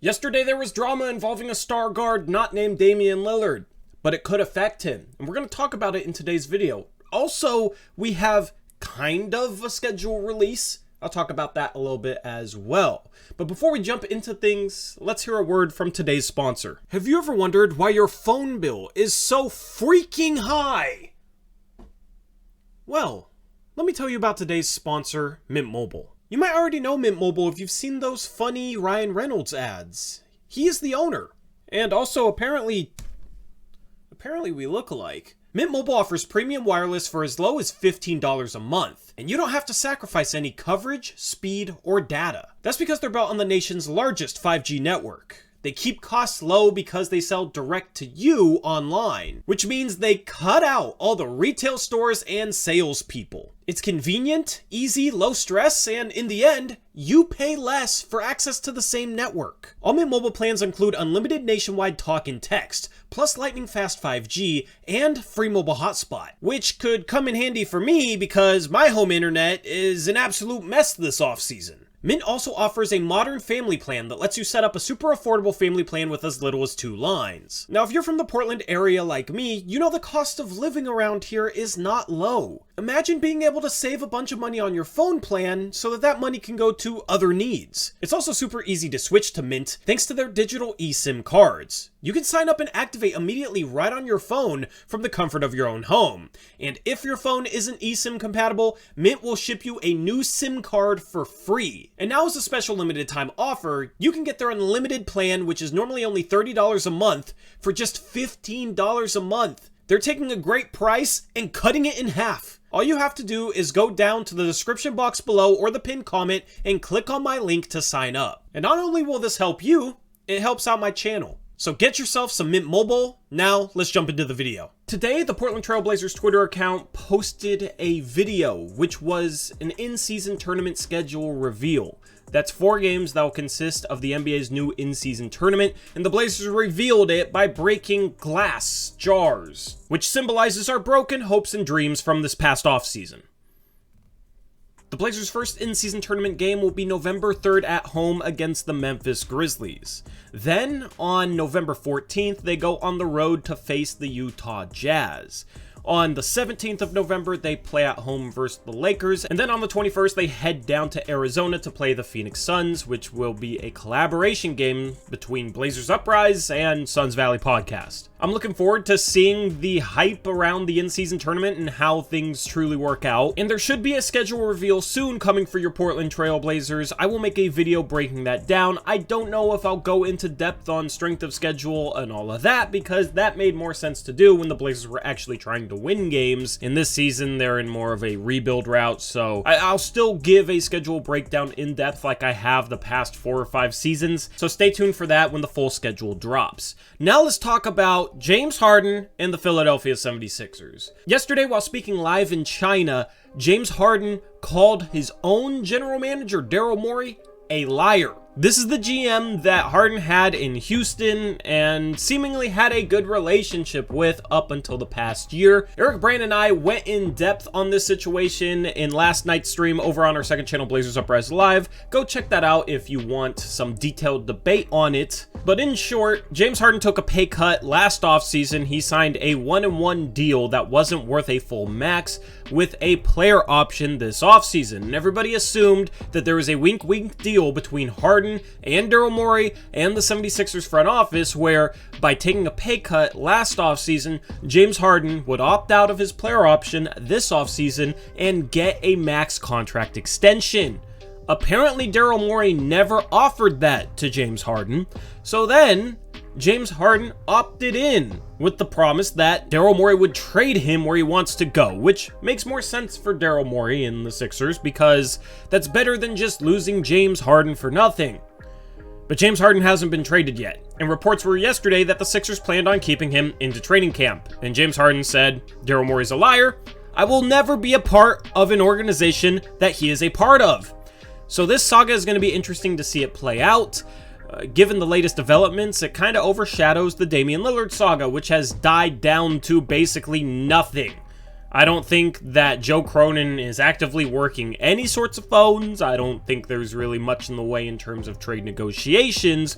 Yesterday there was drama involving a star guard not named Damian Lillard, but it could affect him, and we're going to talk about it in today's video. Also, we have kind of a schedule release. I'll talk about that a little bit as well. But before we jump into things, let's hear a word from today's sponsor. Have you ever wondered why your phone bill is so freaking high? Well, let me tell you about today's sponsor, Mint Mobile. You might already know Mint Mobile if you've seen those funny Ryan Reynolds ads. He is the owner. And also, apparently we look alike. Mint Mobile offers premium wireless for as low as $15 a month, and you don't have to sacrifice any coverage, speed, or data. That's because they're built on the nation's largest 5G network. They keep costs low because they sell direct to you online, which means they cut out all the retail stores and salespeople. It's convenient, easy, low stress, and in the end, you pay less for access to the same network. All Mint Mobile plans include unlimited nationwide talk and text, plus lightning fast 5G, and free mobile hotspot, which could come in handy for me because my home internet is an absolute mess this off-season. Mint also offers a modern family plan that lets you set up a super affordable family plan with as little as 2 lines. Now, if you're from the Portland area like me, you know the cost of living around here is not low. Imagine being able to save a bunch of money on your phone plan so that money can go to other needs. It's also super easy to switch to Mint thanks to their digital eSIM cards. You can sign up and activate immediately right on your phone from the comfort of your own home. And if your phone isn't eSIM compatible, Mint will ship you a new SIM card for free. And now as a special limited time offer, you can get their unlimited plan, which is normally only $30 a month, for just $15 a month. They're taking a great price and cutting it in half. All you have to do is go down to the description box below or the pinned comment and click on my link to sign up. And not only will this help you, it helps out my channel. So get yourself some Mint Mobile. Now, let's jump into the video. Today, the Portland Trail Blazers Twitter account posted a video, which was an in-season tournament schedule reveal. That's 4 games that will consist of the NBA's new in-season tournament, and the Blazers revealed it by breaking glass jars, which symbolizes our broken hopes and dreams from this past offseason. The Blazers' first in-season tournament game will be November 3rd at home against the Memphis Grizzlies. Then, on November 14th, they go on the road to face the Utah Jazz. On the 17th of November, they play at home versus the Lakers, and then on the 21st, they head down to Arizona to play the Phoenix Suns, which will be a collaboration game between Blazers Uprise and Suns Valley Podcast. I'm looking forward to seeing the hype around the in-season tournament and how things truly work out, and there should be a schedule reveal soon coming for your Portland Trail Blazers. I will make a video breaking that down. I don't know if I'll go into depth on strength of schedule and all of that, because that made more sense to do when the Blazers were actually trying to win games. In this season, they're in more of a rebuild route, so I'll still give a schedule breakdown in depth like I have the past 4 or 5 seasons, so stay tuned for that when the full schedule drops. Now let's talk about James Harden and the Philadelphia 76ers. Yesterday, while speaking live in China, James Harden called his own general manager, Daryl Morey, a liar. This is the GM that Harden had in Houston and seemingly had a good relationship with up until the past year. Eric Brand and I went in depth on this situation in last night's stream over on our second channel, Blazers Uprise Live. Go check that out if you want some detailed debate on it. But in short, James Harden took a pay cut last offseason. He signed a 1-and-1 deal that wasn't worth a full max with a player option this offseason. And everybody assumed that there was a wink-wink deal between Harden and Daryl Morey and the 76ers front office, where by taking a pay cut last offseason, James Harden would opt out of his player option this offseason and get a max contract extension. Apparently, Daryl Morey never offered that to James Harden, so then James Harden opted in with the promise that Daryl Morey would trade him where he wants to go, which makes more sense for Daryl Morey and the Sixers because that's better than just losing James Harden for nothing. But James Harden hasn't been traded yet, and reports were yesterday that the Sixers planned on keeping him into training camp, and James Harden said, "Daryl Morey's a liar. I will never be a part of an organization that he is a part of." So this saga is going to be interesting to see it play out. Given the latest developments, it kind of overshadows the Damian Lillard saga, which has died down to basically nothing. I don't think that Joe Cronin is actively working any sorts of phones. I don't think there's really much in the way in terms of trade negotiations.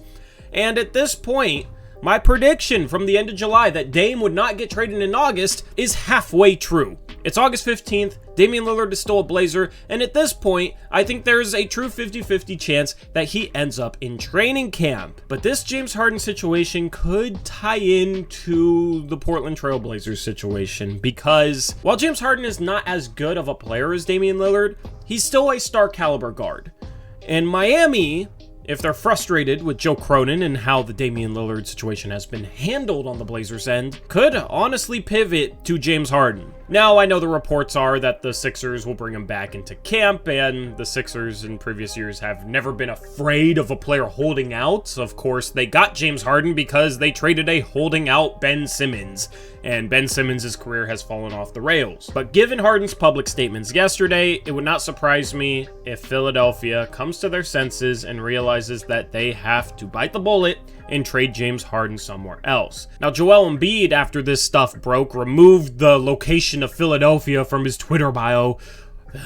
And at this point, my prediction from the end of July that Dame would not get traded in August is halfway true. It's August 15th, Damian Lillard is still a Blazer, and at this point, I think there's a true 50-50 chance that he ends up in training camp. But this James Harden situation could tie into the Portland Trail Blazers situation, because while James Harden is not as good of a player as Damian Lillard, he's still a star caliber guard. And Miami, if they're frustrated with Joe Cronin and how the Damian Lillard situation has been handled on the Blazers' end, could honestly pivot to James Harden. Now, I know the reports are that the Sixers will bring him back into camp, and the Sixers in previous years have never been afraid of a player holding out. Of course, they got James Harden because they traded a holding out Ben Simmons, and Ben Simmons' career has fallen off the rails. But given Harden's public statements yesterday, it would not surprise me if Philadelphia comes to their senses and realizes that they have to bite the bullet and trade James Harden somewhere else. Now, Joel Embiid, after this stuff broke, removed the location of Philadelphia from his Twitter bio.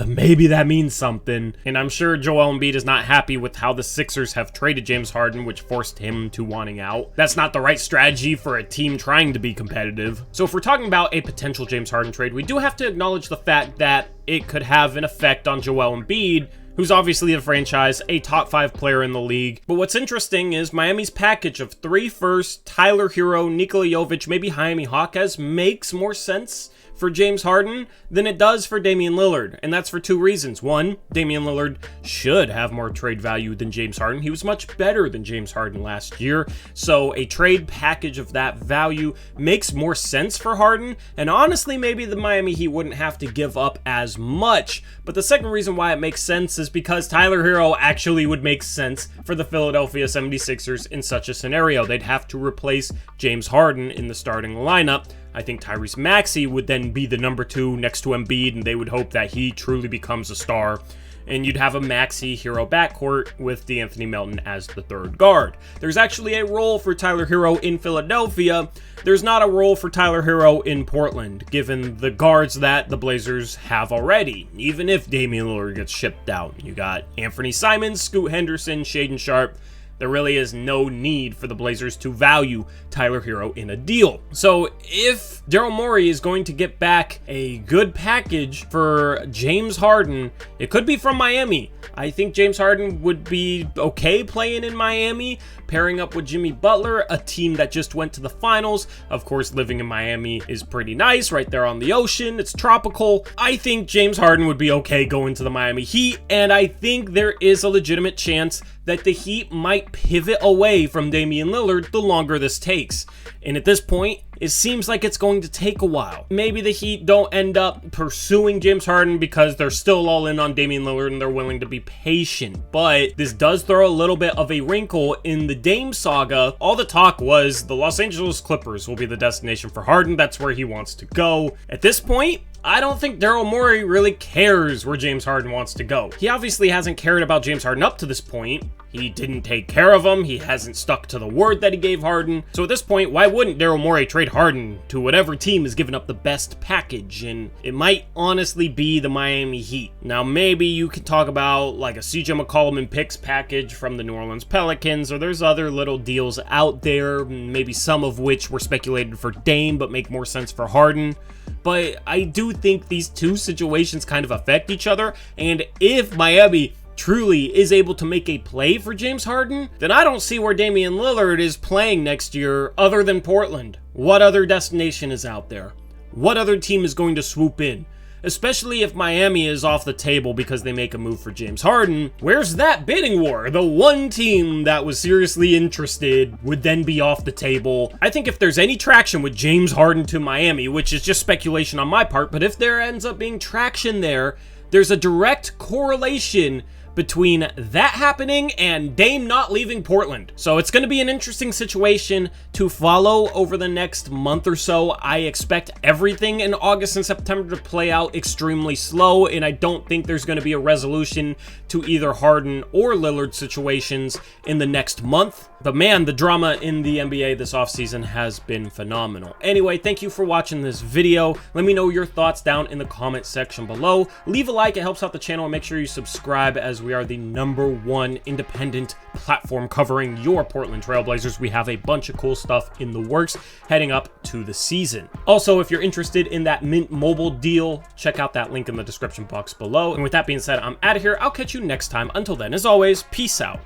Maybe that means something. And I'm sure Joel Embiid is not happy with how the Sixers have traded James Harden, which forced him to wanting out. That's not the right strategy for a team trying to be competitive. So if we're talking about a potential James Harden trade, we do have to acknowledge the fact that it could have an effect on Joel Embiid, who's obviously a franchise, a top 5 player in the league. But what's interesting is Miami's package of 3 firsts, Tyler Hero, Nikola Jovic, maybe Jaime Jaquez makes more sense for James Harden than it does for Damian Lillard. And that's for 2 reasons. One, Damian Lillard should have more trade value than James Harden. He was much better than James Harden last year. So a trade package of that value makes more sense for Harden. And honestly, maybe the Miami Heat wouldn't have to give up as much. But the second reason why it makes sense is because Tyler Hero actually would make sense for the Philadelphia 76ers in such a scenario. They'd have to replace James Harden in the starting lineup. I think Tyrese Maxey would then be the number 2 next to Embiid, and they would hope that he truly becomes a star. And you'd have a Maxey Hero backcourt with DeAnthony Melton as the 3rd guard. There's actually a role for Tyler Hero in Philadelphia. There's not a role for Tyler Hero in Portland, given the guards that the Blazers have already. Even if Damian Lillard gets shipped out, you got Anthony Simons, Scoot Henderson, Shaedon Sharpe. There really is no need for the Blazers to value Tyler Hero in a deal. So if Daryl Morey is going to get back a good package for James Harden, it could be from Miami. I think James Harden would be okay playing in Miami, pairing up with Jimmy Butler, a team that just went to the finals. Of course, living in Miami is pretty nice, right there on the ocean. It's tropical. I think James Harden would be okay going to the Miami Heat, and I think there is a legitimate chance that the Heat might pivot away from Damian Lillard the longer this takes. And at this point, it seems like it's going to take a while. Maybe the Heat don't end up pursuing James Harden because they're still all in on Damian Lillard and they're willing to be patient. But this does throw a little bit of a wrinkle in the Dame saga. All the talk was the Los Angeles Clippers will be the destination for Harden. That's where he wants to go. At this point, I don't think Daryl Morey really cares where James Harden wants to go. He obviously hasn't cared about James Harden up to this point. He didn't take care of him. He hasn't stuck to the word that he gave Harden. So at this point, why wouldn't Daryl Morey trade Harden to whatever team is giving up the best package? And it might honestly be the Miami Heat. Now, maybe you could talk about like a CJ McCollum and picks package from the New Orleans Pelicans, or there's other little deals out there, maybe some of which were speculated for Dame but make more sense for Harden. But I do think these two situations kind of affect each other, and if Miami truly is able to make a play for James Harden, then I don't see where Damian Lillard is playing next year other than Portland. What other destination is out there? What other team is going to swoop in? Especially if Miami is off the table because they make a move for James Harden. Where's that bidding war? The one team that was seriously interested would then be off the table. I think if there's any traction with James Harden to Miami, which is just speculation on my part, but if there ends up being traction there, there's a direct correlation between that happening and Dame not leaving Portland. So it's going to be an interesting situation to follow over the next month or so. I expect everything in August and September to play out extremely slow, and I don't think there's going to be a resolution to either Harden or Lillard situations in the next month. But man, the drama in the NBA this offseason has been phenomenal. Anyway, thank you for watching this video. Let me know your thoughts down in the comment section below. Leave a like, it helps out the channel, and make sure you subscribe as We are the #1 independent platform covering your Portland Trailblazers. We have a bunch of cool stuff in the works heading up to the season. Also, if you're interested in that Mint Mobile deal, check out that link in the description box below. And with that being said, I'm out of here. I'll catch you next time. Until then, as always, peace out.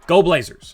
Go Blazers.